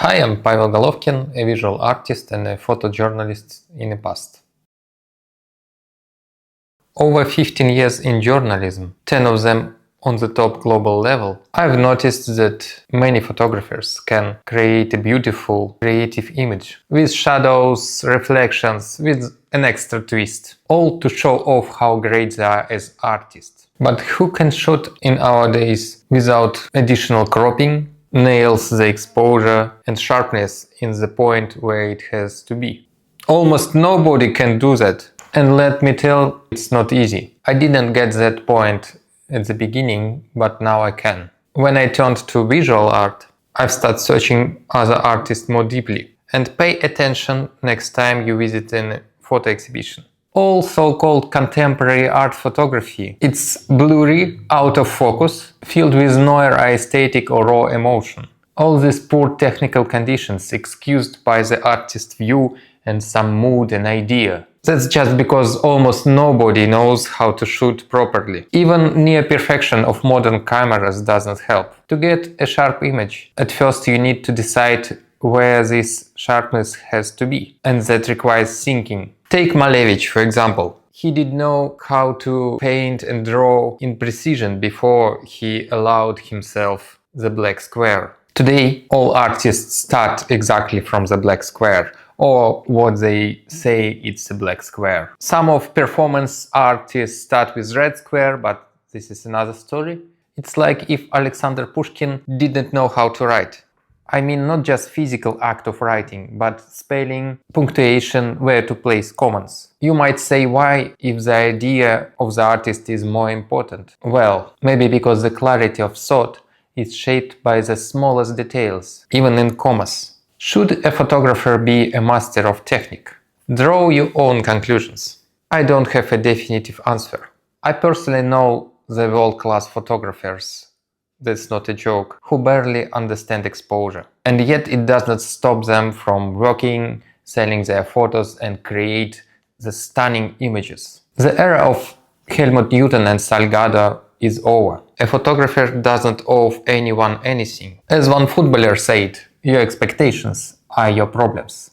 Hi, I'm Pavel Golovkin, a visual artist and a photojournalist in the past. Over 15 years in journalism, 10 of them on the top global level, I've noticed that many photographers can create a beautiful, creative image with shadows, reflections, with an extra twist, all to show off how great they are as artists. But who can shoot in our days without additional cropping, nails the exposure and sharpness in the point where it has to be? Almost nobody can do that. And let me tell, it's not easy. I didn't get that point at the beginning, but now I can. When I turned to visual art, I've started searching other artists more deeply. And pay attention next time you visit a photo exhibition. All so-called contemporary art photography, it's blurry, out of focus, filled with no aesthetic or raw emotion. All these poor technical conditions excused by the artist's view and some mood and idea. That's just because almost nobody knows how to shoot properly. Even near perfection of modern cameras doesn't help. To get a sharp image, at first you need to decide where this sharpness has to be, and that requires thinking. Take Malevich, for example. He didn't know how to paint and draw in precision before he allowed himself the black square. Today, all artists start exactly from the black square, or what they say it's a black square. Some of performance artists start with red square, but this is another story. It's like if Alexander Pushkin didn't know how to write. I mean, not just physical act of writing, but spelling, punctuation, where to place commas. You might say why, if the idea of the artist is more important. Well, maybe because the clarity of thought is shaped by the smallest details, even in commas. Should a photographer be a master of technique? Draw your own conclusions. I don't have a definitive answer. I personally know the world-class photographers, that's not a joke, who barely understand exposure. And yet it does not stop them from working, selling their photos and create the stunning images. The era of Helmut Newton and Salgado is over. A photographer doesn't owe anyone anything. As one footballer said, your expectations are your problems.